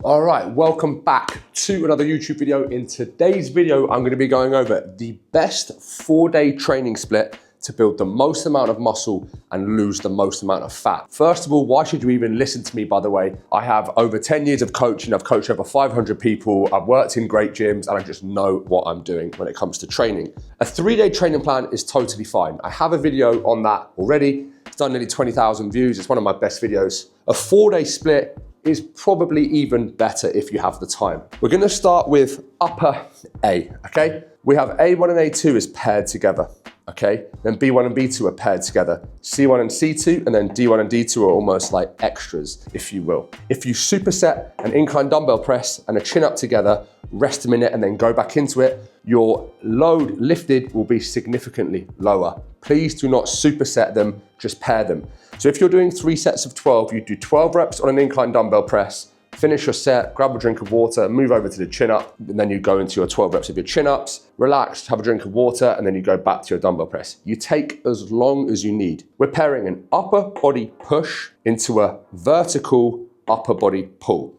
All right, welcome back to another YouTube video. In today's video, I'm gonna be going over the best 4-day training split to build the most amount of muscle and lose the most amount of fat. First of all, why should you even listen to me, by the way? I have over 10 years of coaching. I've coached over 500 people. I've worked in great gyms and I just know what I'm doing when it comes to training. A 3-day training plan is totally fine. I have a video on that already. It's done nearly 20,000 views. It's one of my best videos. A 4-day split is probably even better if you have the time. We're gonna start with upper A, okay? We have A1 and A2 is paired together, okay? Then B1 and B2 are paired together. C1 and C2, and then D1 and D2 are almost like extras, if you will. If you superset an incline dumbbell press and a chin up together, rest a minute and then go back into it, your load lifted will be significantly lower. Please do not superset them, just pair them. So if you're doing 3 sets of 12, you do 12 reps on an incline dumbbell press, finish your set, grab a drink of water, move over to the chin up, and then you go into your 12 reps of your chin ups, relax, have a drink of water, and then you go back to your dumbbell press. You take as long as you need. We're pairing an upper body push into a vertical upper body pull.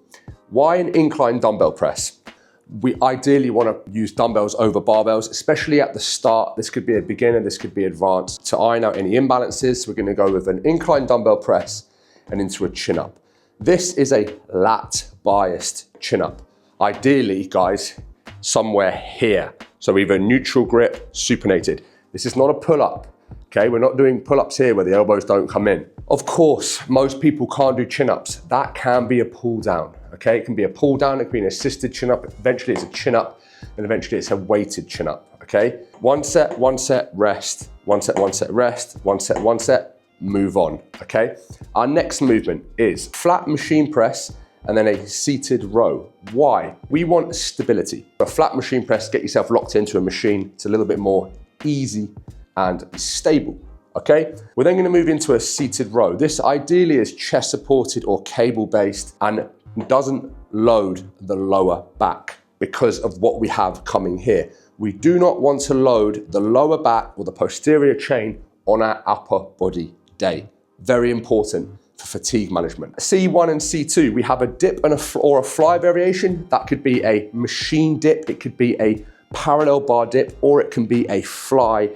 Why an incline dumbbell press? We ideally want to use dumbbells over barbells, especially at the start. This could be a beginner, this could be advanced. To iron out any imbalances, we're going to go with an incline dumbbell press and into a chin up. This is a lat biased chin up. Ideally, guys, somewhere here. So either neutral grip, supinated. This is not a pull up. Okay, we're not doing pull-ups here where the elbows don't come in. Of course, most people can't do chin-ups. That can be a pull-down, okay? It can be a pull-down, it can be an assisted chin-up. Eventually it's a chin-up, and eventually it's a weighted chin-up, okay? One set, rest. One set, rest. One set, move on, okay? Our next movement is flat machine press and then a seated row. Why? We want stability. A flat machine press, get yourself locked into a machine. It's a little bit more easy and stable, okay? We're then gonna move into a seated row. This ideally is chest supported or cable based and doesn't load the lower back because of what we have coming here. We do not want to load the lower back or the posterior chain on our upper body day. Very important for fatigue management. C1 and C2, we have a dip and or a fly variation. That could be a machine dip, it could be a parallel bar dip, or it can be a fly.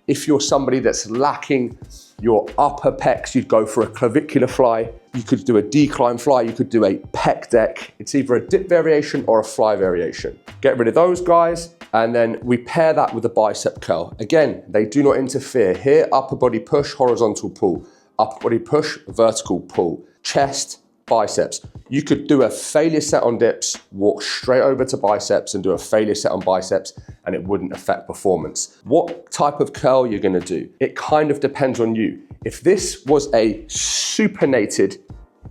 If you're somebody that's lacking your upper pecs, you'd go for a clavicular fly. You could do a decline fly, you could do a pec deck. It's either a dip variation or a fly variation. Get rid of those guys, and then we pair that with a bicep curl. Again, they do not interfere. Here, upper body push, horizontal pull. Upper body push, vertical pull. Chest, biceps. You could do a failure set on dips, walk straight over to biceps and do a failure set on biceps, and it wouldn't affect performance. What type of curl you're gonna do? It kind of depends on you. If this was a supinated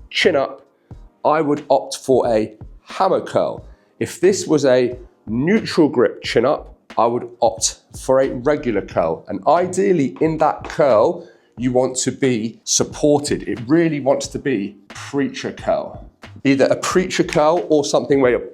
chin up, I would opt for a hammer curl. If this was a neutral grip chin up, I would opt for a regular curl. And ideally in that curl, you want to be supported. It really wants to be preacher curl. Either a preacher curl or something where you're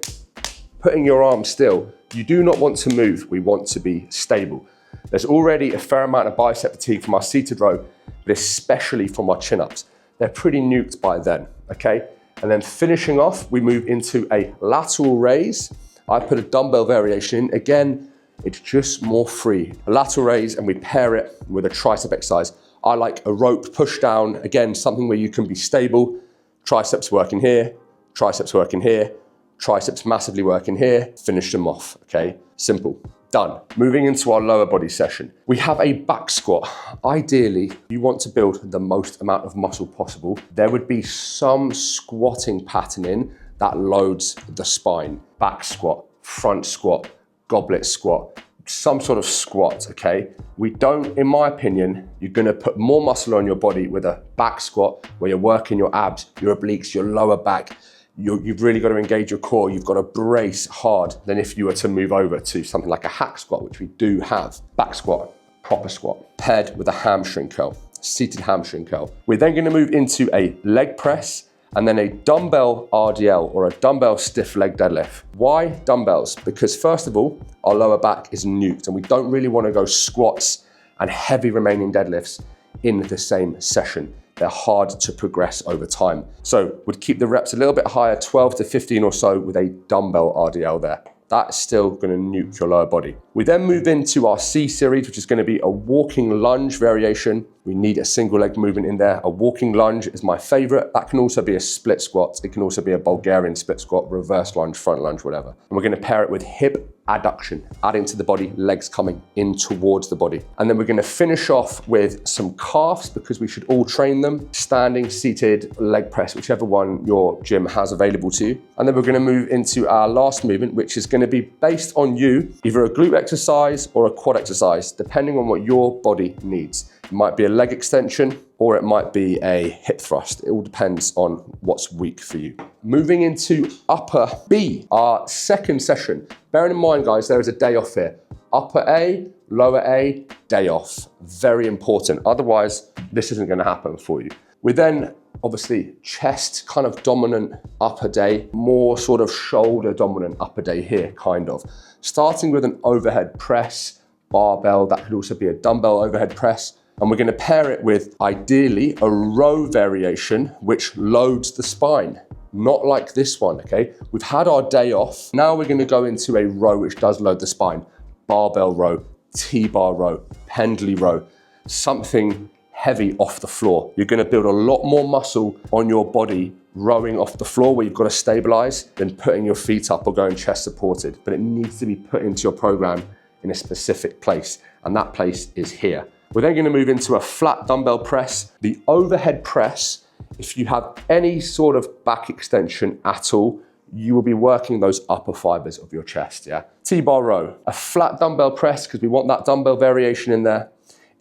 putting your arm still. You do not want to move. We want to be stable. There's already a fair amount of bicep fatigue from our seated row, but especially from our chin-ups. They're pretty nuked by then, okay? And then finishing off, we move into a lateral raise. I put a dumbbell variation in. Again, it's just more free. A lateral raise, and we pair it with a tricep exercise. I like a rope push down. Again, something where you can be stable. Triceps working here, triceps working here, triceps massively working here, finish them off, okay? Simple, done. Moving into our lower body session. We have a back squat. Ideally, you want to build the most amount of muscle possible. There would be some squatting pattern in that loads the spine. Back squat, front squat, goblet squat, some sort of squat, okay? We don't, in my opinion, you're gonna put more muscle on your body with a back squat where you're working your abs, your obliques, your lower back. You've really got to engage your core. You've got to brace hard than if you were to move over to something like a hack squat, which we do have. Back squat, proper squat, paired with a hamstring curl, seated hamstring curl. We're then gonna move into a leg press and then a dumbbell RDL or a dumbbell stiff leg deadlift. Why dumbbells? Because first of all, our lower back is nuked and we don't really want to go squats and heavy remaining deadlifts in the same session. they're hard to progress over time. So we'd keep the reps a little bit higher, 12 to 15 or so with a dumbbell RDL there. That's still going to nuke your lower body. We then move into our C series, which is going to be a walking lunge variation. We need a single leg movement in there. A walking lunge is my favorite. That can also be a split squat. It can also be a Bulgarian split squat, reverse lunge, front lunge, whatever. And we're going to pair it with hip adduction, adding to the body, legs coming in towards the body. And then we're going to finish off with some calves because we should all train them. Standing, seated, leg press, whichever one your gym has available to you. And then we're going to move into our last movement, which is going to be based on you, either a glute exercise or a quad exercise, depending on what your body needs. It might be a leg extension or it might be a hip thrust. It all depends on what's weak for you. Moving into upper B, our second session. Bearing in mind, guys, there is a day off here. Upper A, lower A, day off. Very important. Otherwise, this isn't going to happen for you. We then obviously chest kind of dominant upper day, more sort of shoulder dominant upper day here, kind of. Starting with an overhead press, barbell, that could also be a dumbbell overhead press. And we're going to pair it with, ideally, a row variation, which loads the spine. Not like this one, okay? We've had our day off. Now we're going to go into a row which does load the spine. Barbell row, T-bar row, pendley row, something heavy off the floor. You're going to build a lot more muscle on your body rowing off the floor where you've got to stabilize than putting your feet up or going chest supported. But it needs to be put into your program in a specific place, and that place is here. We're then going to move into a flat dumbbell press. The overhead press, if you have any sort of back extension at all, you will be working those upper fibers of your chest, yeah? T-bar row, a flat dumbbell press, because we want that dumbbell variation in there,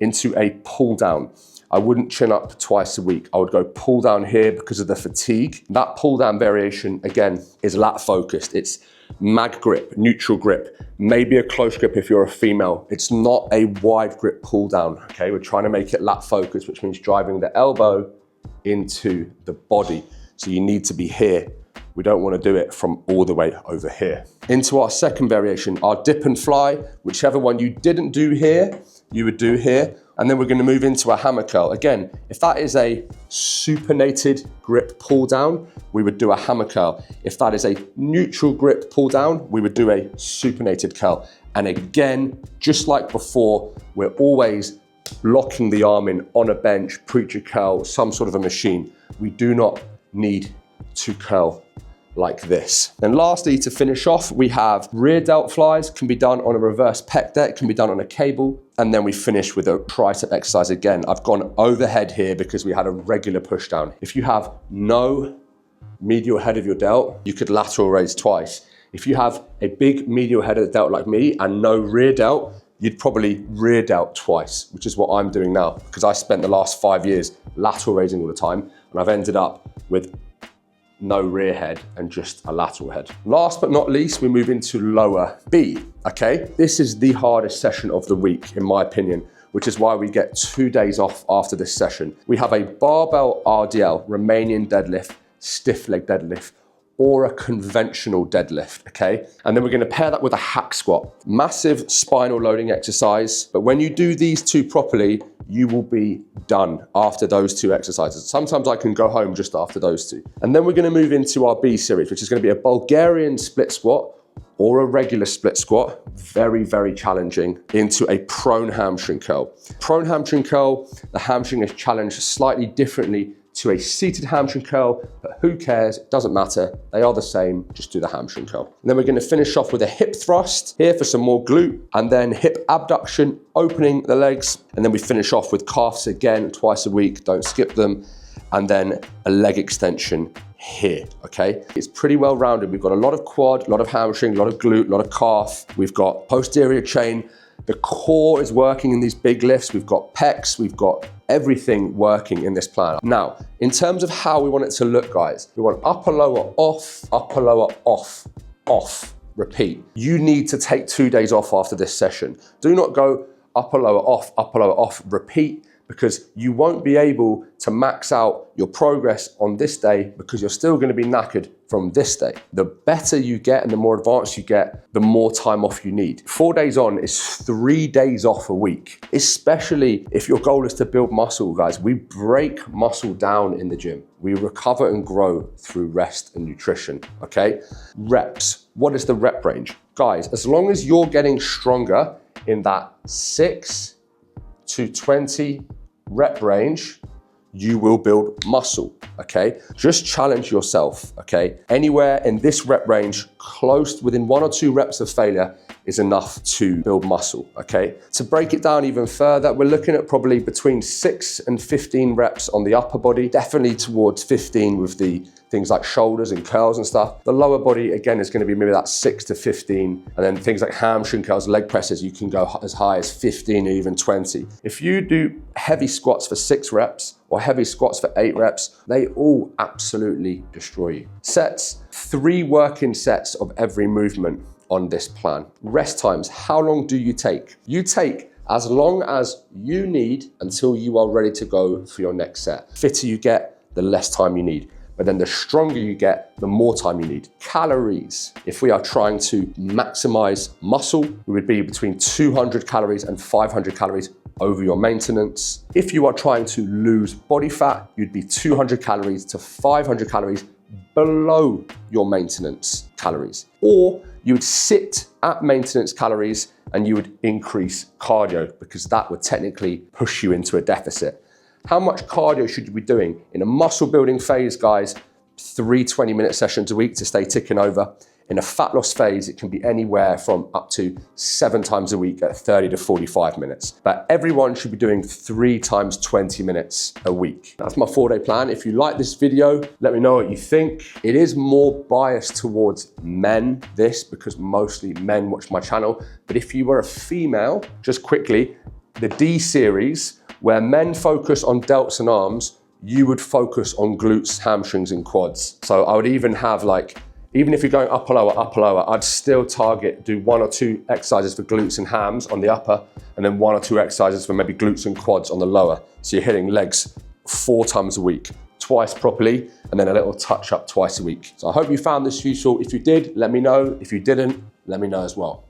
into a pull down. I wouldn't chin up twice a week. I would go pull down here because of the fatigue. That pull down variation, again, is lat focused. It's mag grip, neutral grip, maybe a close grip if you're a female. It's not a wide grip pull down, okay? We're trying to make it lat focused, which means driving the elbow into the body. So you need to be here. We don't want to do it from all the way over here. Into our second variation, our dip and fly, whichever one you didn't do here, you would do here. And then we're going to move into a hammer curl. Again, if that is a supinated grip pull down, we would do a hammer curl. If that is a neutral grip pull down, we would do a supinated curl. And again, just like before, we're always locking the arm in on a bench, preacher curl, some sort of a machine. We do not need to curl like this. And lastly, to finish off, we have rear delt flies, can be done on a reverse pec deck, can be done on a cable. And then we finish with a tricep exercise again. I've gone overhead here because we had a regular push down. If you have no medial head of your delt, you could lateral raise twice. If you have a big medial head of the delt like me and no rear delt, you'd probably rear delt twice, which is what I'm doing now because I spent the last 5 years lateral raising all the time and I've ended up with no rear head and just a lateral head. Last but not least, we move into lower B, okay? This is the hardest session of the week, in my opinion, which is why we get 2 days off after this session. We have a barbell RDL, Romanian deadlift, stiff leg deadlift, or a conventional deadlift, okay? And then we're gonna pair that with a hack squat. Massive spinal loading exercise, but when you do these two properly, you will be done after those two exercises. Sometimes I can go home just after those two. And then we're gonna move into our B series, which is gonna be a Bulgarian split squat or a regular split squat, very, very challenging, into a prone hamstring curl. Prone hamstring curl, the hamstring is challenged slightly differently to a seated hamstring curl, but who cares? It doesn't matter. They are the same, just do the hamstring curl. And then we're gonna finish off with a hip thrust here for some more glute, and then hip abduction, opening the legs. And then we finish off with calves again, twice a week, don't skip them. And then a leg extension here, okay? It's pretty well rounded. We've got a lot of quad, a lot of hamstring, a lot of glute, a lot of calf. We've got posterior chain. The core is working in these big lifts. We've got pecs, we've got everything working in this plan. Now, in terms of how we want it to look, guys, we want upper, lower, off, upper, lower, off, off, repeat. You need to take 2 days off after this session. Do not go upper, lower, off, repeat. because you won't be able to max out your progress on this day because you're still going to be knackered from this day. The better you get and the more advanced you get, the more time off you need. 4 days on is 3 days off a week, especially if your goal is to build muscle, guys. We break muscle down in the gym. We recover and grow through rest and nutrition, okay? Reps. What is the rep range? Guys, as long as you're getting stronger in that 6 to 20 rep range, you will build muscle, okay? Just challenge yourself, okay? Anywhere in this rep range, close within 1 or 2 reps of failure is enough to build muscle, okay? To break it down even further, we're looking at probably between 6 and 15 reps on the upper body, definitely towards 15 with the things like shoulders and curls and stuff. The lower body, again, is gonna be maybe that 6 to 15. And then things like hamstring curls, leg presses, you can go as high as 15 or even 20. If you do heavy squats for 6 reps or heavy squats for 8 reps, they all absolutely destroy you. Sets, 3 working sets of every movement on this plan. Rest times, how long do you take? You take as long as you need until you are ready to go for your next set. The fitter you get, the less time you need. But then the stronger you get, the more time you need. Calories. If we are trying to maximize muscle, we would be between 200 calories and 500 calories over your maintenance. If you are trying to lose body fat, you'd be 200 calories to 500 calories below your maintenance calories. Or you would sit at maintenance calories and you would increase cardio because that would technically push you into a deficit. How much cardio should you be doing? In a muscle building phase, guys, 3 20-minute sessions a week to stay ticking over. In a fat loss phase, it can be anywhere from up to 7 times a week at 30 to 45 minutes. But everyone should be doing 3 times 20 minutes a week. That's my 4-day plan. If you like this video, let me know what you think. It is more biased towards men, this, because mostly men watch my channel. But if you were a female, just quickly, the D series, where men focus on delts and arms, you would focus on glutes, hamstrings, and quads. So I would even have even if you're going upper, lower, I'd still do 1 or 2 exercises for glutes and hams on the upper, and then 1 or 2 exercises for maybe glutes and quads on the lower. So you're hitting legs 4 times a week, twice properly, and then a little touch up twice a week. So I hope you found this useful. If you did, let me know. If you didn't, let me know as well.